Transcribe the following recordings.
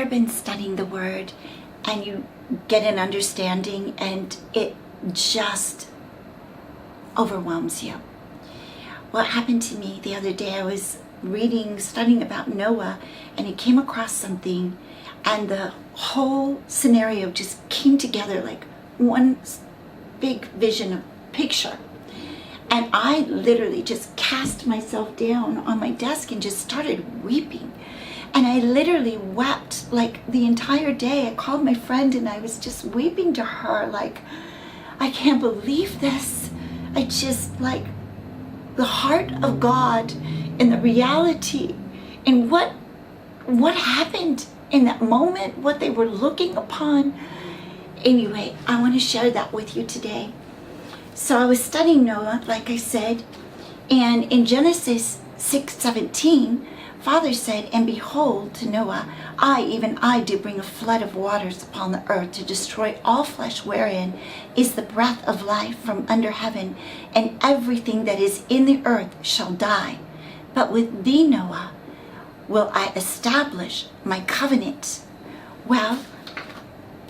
ever been studying the Word and you get an understanding and it just overwhelms you? What happened to me the other day, I was studying about Noah, and I came across something, and the whole scenario just came together like one big picture. And I literally just cast myself down on my desk and just started weeping. And I literally wept like the entire day. I called my friend and I was just weeping to her like, I can't believe this. I just like the heart of God and the reality and what happened in that moment, what they were looking upon. Anyway, I want to share that with you today. So I was studying Noah, like I said, and in Genesis 6:17, Father said, "And behold, to Noah, even I, do bring a flood of waters upon the earth to destroy all flesh wherein is the breath of life from under heaven, and everything that is in the earth shall die. But with thee, Noah, will I establish my covenant." Well,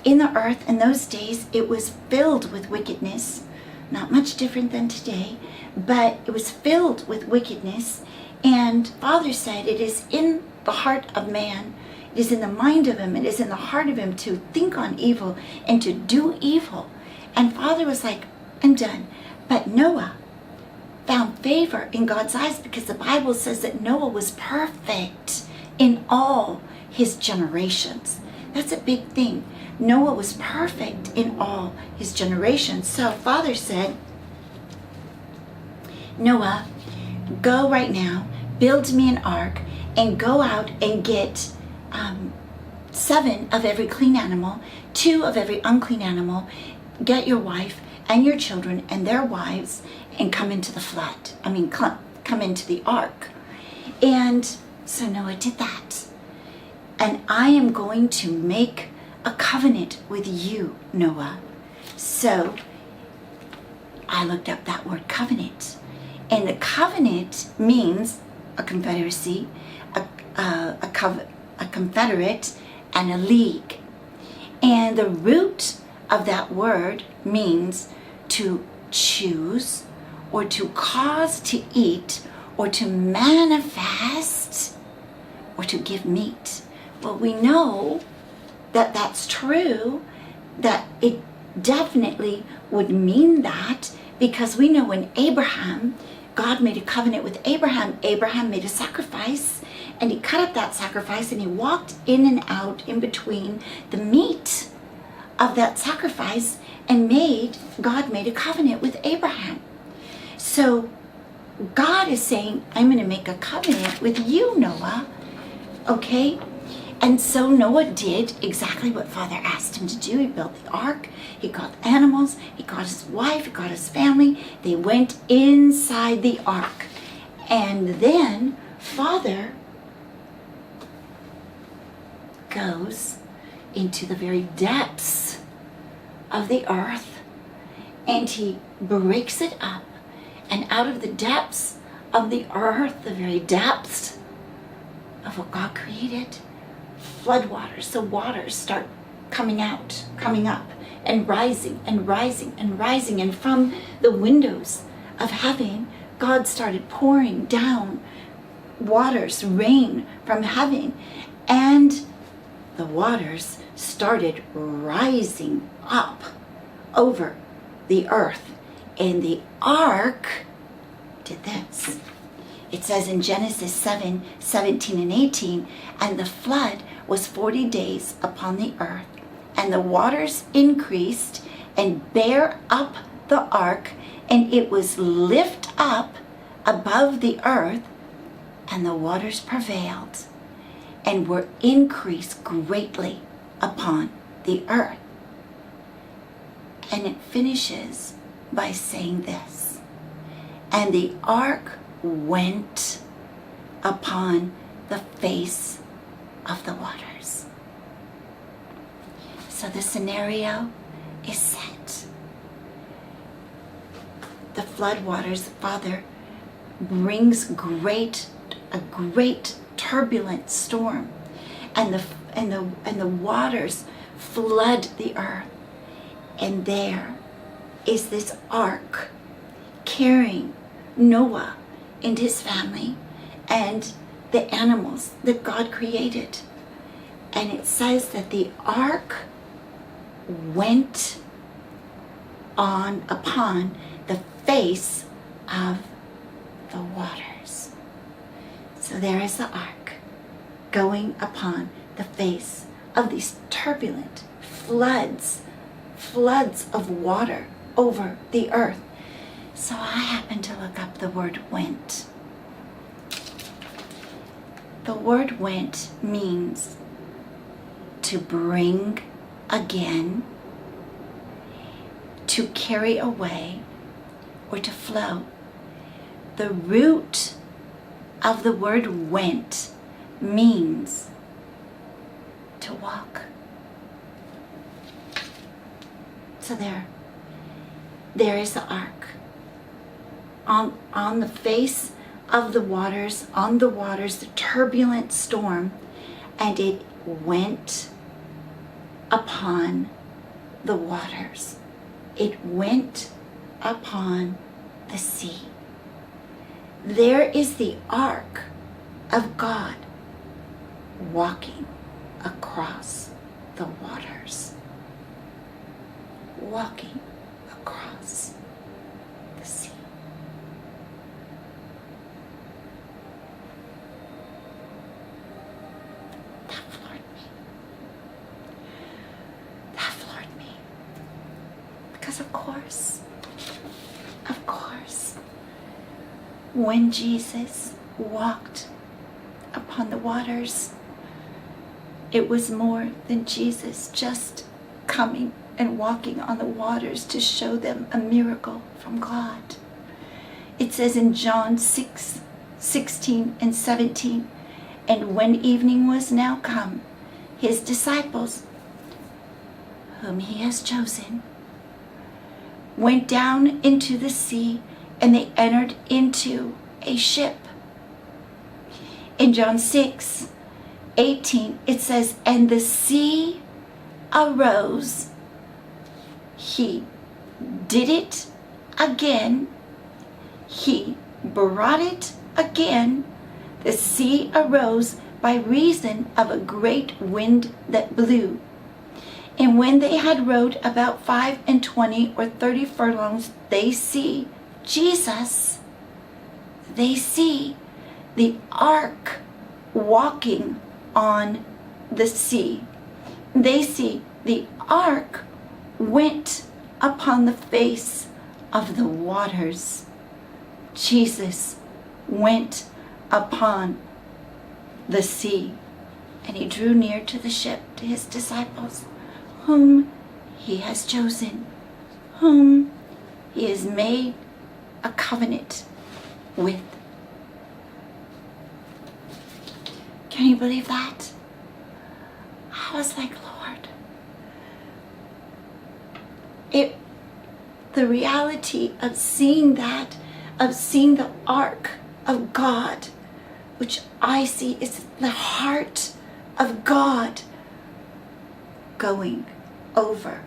in the earth in those days, it was filled with wickedness. Not much different than today, but it was filled with wickedness. And Father said, it is in the heart of man, it is in the mind of him, it is in the heart of him to think on evil and to do evil. And Father was like, I'm done. But Noah found favor in God's eyes, because the Bible says that Noah was perfect in all his generations. That's a big thing. Noah was perfect in all his generations. So Father said, Noah, go right now, build me an ark, and go out and get 7 of every clean animal, 2 of every unclean animal. Get your wife and your children and their wives and come into the flood. Come into the ark. And so Noah did that. And I am going to make a covenant with you, Noah. So I looked up that word covenant. And the covenant means a confederacy, a confederate, and a league. And the root of that word means to choose, or to cause to eat, or to manifest, or to give meat. Well, we know that that's true, that it definitely would mean that, because we know when God made a covenant with Abraham made a sacrifice, and he cut up that sacrifice, and he walked in and out in between the meat of that sacrifice, and God made a covenant with Abraham. So God is saying, I'm going to make a covenant with you, Noah. Okay? And so Noah did exactly what Father asked him to do. He built the ark, he got animals, he got his wife, he got his family. They went inside the ark. And then Father goes into the very depths of the earth, and he breaks it up. And out of the depths of the earth, the very depths of what God created, floodwaters, the waters start coming up and rising and rising and rising. And from the windows of heaven, God started pouring down waters, rain from heaven, and the waters started rising up over the earth. And the ark did this. It says in Genesis 7:17 and 18, and the flood was 40 days upon the earth, and the waters increased and bare up the ark, and it was lift up above the earth, and the waters prevailed and were increased greatly upon the earth. And it finishes by saying this, and the ark went upon the face of the waters. So the scenario is set. The flood waters, Father brings a great turbulent storm, and the waters flood the earth. And there is this ark carrying Noah and his family and the animals that God created. And it says that the ark went on upon the face of the waters. So there is the ark going upon the face of these turbulent floods of water over the earth. So I happened to look up the word went. The word went means to bring again, to carry away, or to flow. The root of the word went means to walk. So there is the ark on the face of the waters, the turbulent storm, and it went upon the waters. It went upon the sea. There is the ark of God walking across the waters. Walking across the sea. That floored me. That floored me. Because of course, when Jesus walked upon the waters, it was more than Jesus just coming and walking on the waters to show them a miracle from God. It says in John 6:16 and 17, and when evening was now come, his disciples, whom he has chosen, went down into the sea, and they entered into a ship. In John 6:18, it says, and the sea arose. He did it again. He brought it again. The sea arose by reason of a great wind that blew. And when they had rowed about 25 or 30 furlongs, they see Jesus. They see the ark walking on the sea. They see the ark went upon the face of the waters. Jesus went upon the sea, and he drew near to the ship, to his disciples, whom he has chosen, whom he has made a covenant with. Can you believe that? I was like, Lord, the reality of seeing that, of seeing the ark of God, which I see is the heart of God, going over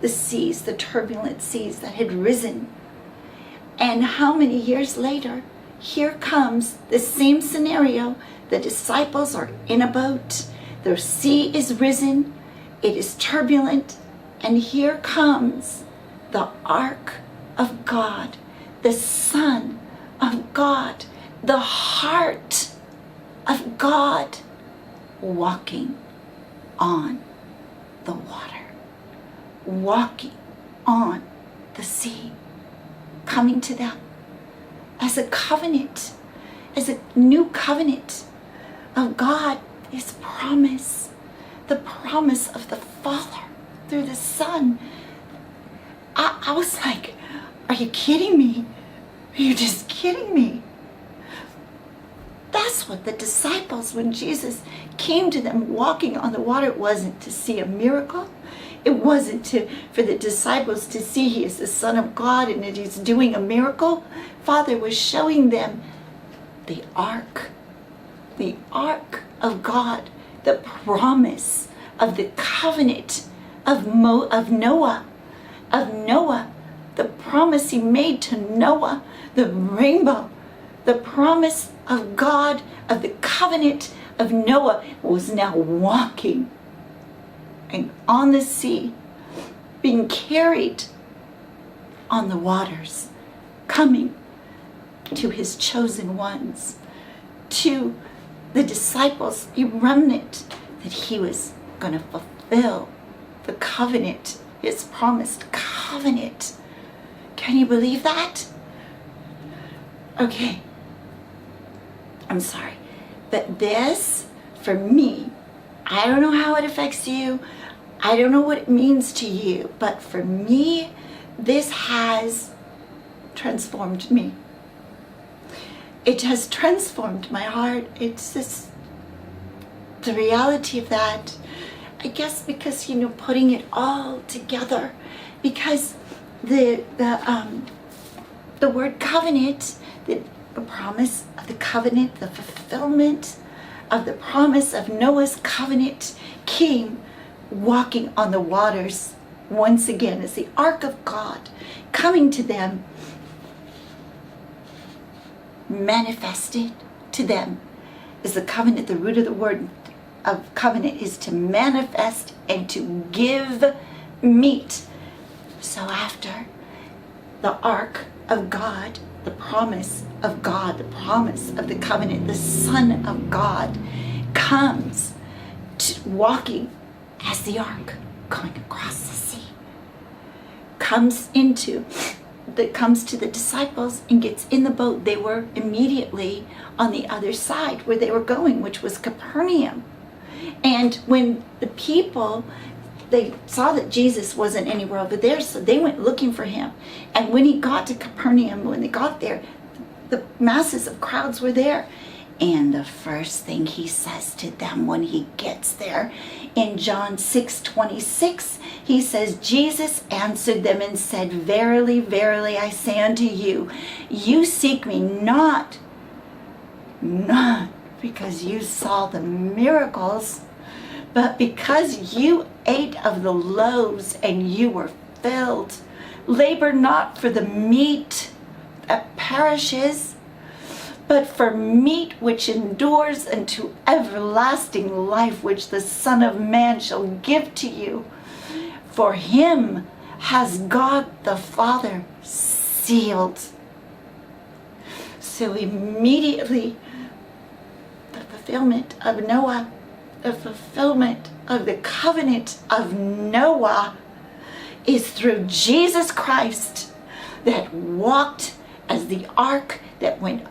the seas, the turbulent seas that had risen. And how many years later, here comes the same scenario. The disciples are in a boat. The sea is risen. It is turbulent. And here comes the ark of God, the Son of God, the heart of God, walking on the water, walking on the sea, coming to them as a covenant, as a new covenant of God, his promise, the promise of the Father through the Son. I was like, are you kidding me? Are you just kidding me? That's what the disciples, when Jesus came to them walking on the water, it wasn't to see a miracle. It wasn't for the disciples to see he is the Son of God and that he's doing a miracle. Father was showing them the ark of God the promise of the covenant of Noah, the promise he made to Noah, the rainbow, the promise of God, of the covenant of Noah, was now walking and on the sea, being carried on the waters, coming to his chosen ones, to the disciples, a remnant that he was going to fulfill the covenant, his promised covenant. Can you believe that? Okay, I'm sorry, but this, for me, I don't know how it affects you, I don't know what it means to you, but for me, this has transformed me. It has transformed my heart. It's just the reality of that. I guess because, putting it all together, because the word covenant, the promise of the covenant, the fulfillment of the promise of Noah's covenant came walking on the waters once again as the ark of God coming to them, manifested to them is the covenant. The root of the word of covenant is to manifest and to give meat. So after the ark of God, the promise of God, the promise of the covenant, the Son of God comes walking as the ark going across the sea, comes to the disciples and gets in the boat. They were immediately on the other side where they were going, which was Capernaum. And when the people, they saw that Jesus wasn't anywhere over there, so they went looking for him. And when he got to Capernaum, when they got there, the masses of crowds were there. And the first thing he says to them when he gets there, in John 6:26, he says, Jesus answered them and said, Verily, verily, I say unto you, you seek me not because you saw the miracles, but because you ate of the loaves and you were filled. Labor not for the meat that perishes, but for meat which endures unto everlasting life, which the Son of Man shall give to you. For him has God the Father sealed. So immediately, the fulfillment of Noah, the fulfillment of the covenant of Noah is through Jesus Christ, that walked as the ark, that went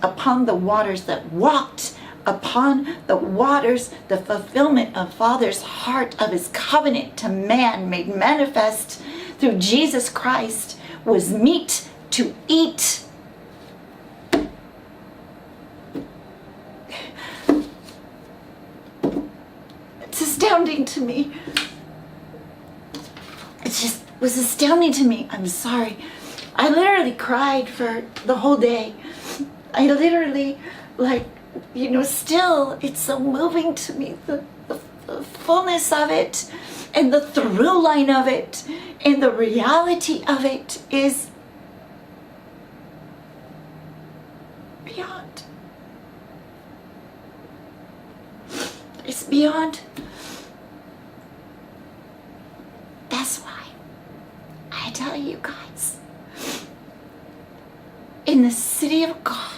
upon the waters, that walked upon the waters, the fulfillment of Father's heart of his covenant to man made manifest through Jesus Christ was meat to eat. It's astounding to me. It just was astounding to me. I'm sorry. I literally cried for the whole day. I literally, still, it's so moving to me, the fullness of it, and the through line of it, and the reality of it is beyond. It's beyond. That's why I tell you guys, in the city of God,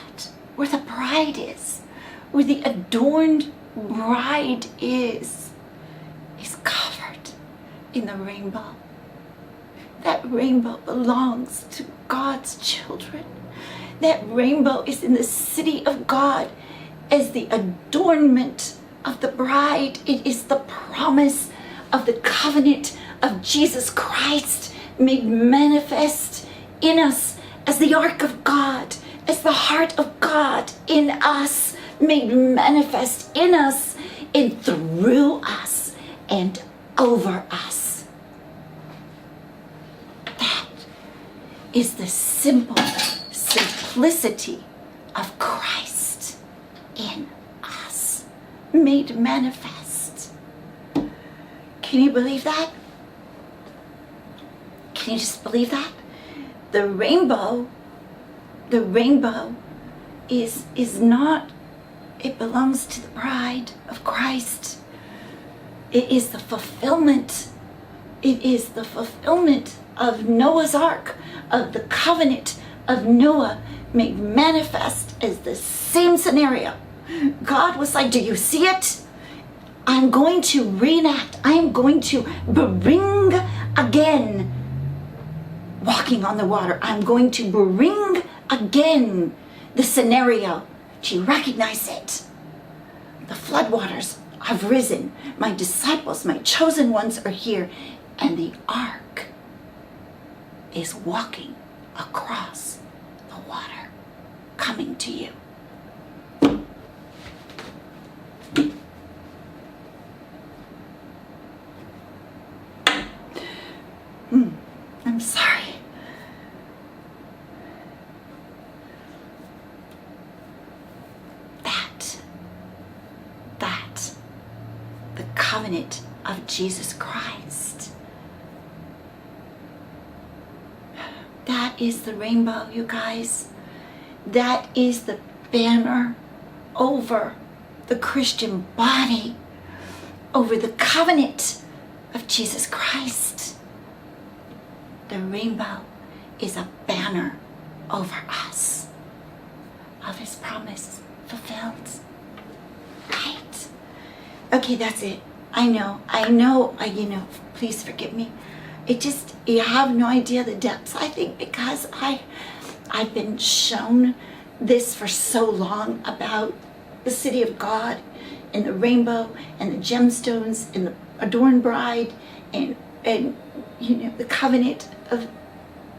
where the bride is, where the adorned bride is covered in the rainbow. That rainbow belongs to God's children. That rainbow is in the city of God as the adornment of the bride. It is the promise of the covenant of Jesus Christ made manifest in us as the ark of God, as the heart of God in us, made manifest in us and through us and over us. That is the simplicity of Christ in us. made manifest. Can you believe that? Can you just believe that? The rainbow is not, it belongs to the bride of Christ. It is the fulfillment. It is the fulfillment of Noah's Ark, of the covenant of Noah made manifest as the same scenario. God was like, do you see it? I'm going to reenact. I'm going to bring again walking on the water. I'm going to bring again the scenario. Do you recognize it? The floodwaters have risen. My disciples, my chosen ones are here. And the ark is walking across the water, coming to you. I'm sorry. The covenant of Jesus Christ. That is the rainbow, you guys. That is the banner over the Christian body, over the covenant of Jesus Christ. The rainbow is a banner over us of his promise fulfilled. Right? Okay, that's it. I know, please forgive me. You have no idea the depths. I think because I've been shown this for so long about the city of God and the rainbow and the gemstones and the adorned bride and the covenant of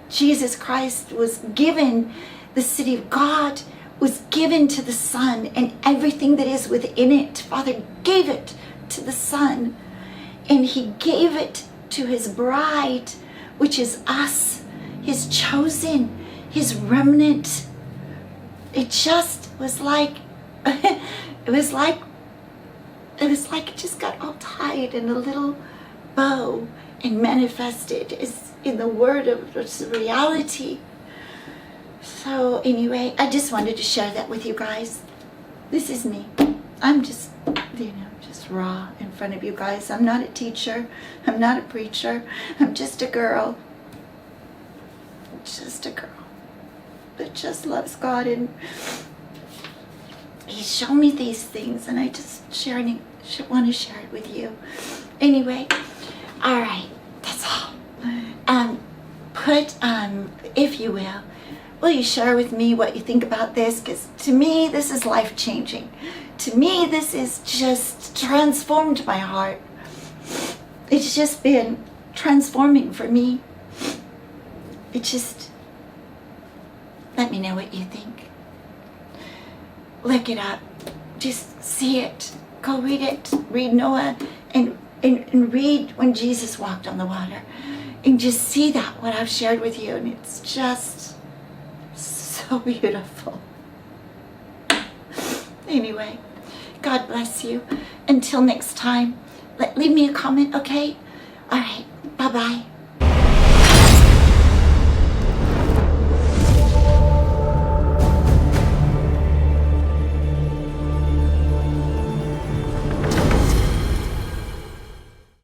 Jesus Christ was given. The city of God was given to the Son, and everything that is within it, Father gave it to the Son, and he gave it to his bride, which is us, his chosen, his remnant. It just was like it just got all tied in a little bow and manifested as in the word of its reality. So anyway, I just wanted to share that with you guys. This is me. I'm just, just raw in front of you guys. I'm not a teacher. I'm not a preacher. I'm just a girl. Just a girl that just loves God, and he's shown me these things, and I just want to share it with you. Anyway, all right, that's all. If you will you share with me what you think about this? Because to me, this is life-changing. To me, this is just transformed my heart. It's just been transforming for me. Let me know what you think. Look it up. Just see it. Go read it. Read Noah and read when Jesus walked on the water. And just see that, what I've shared with you. And it's just so beautiful. Anyway, God bless you. Until next time, leave me a comment, okay? All right, bye-bye.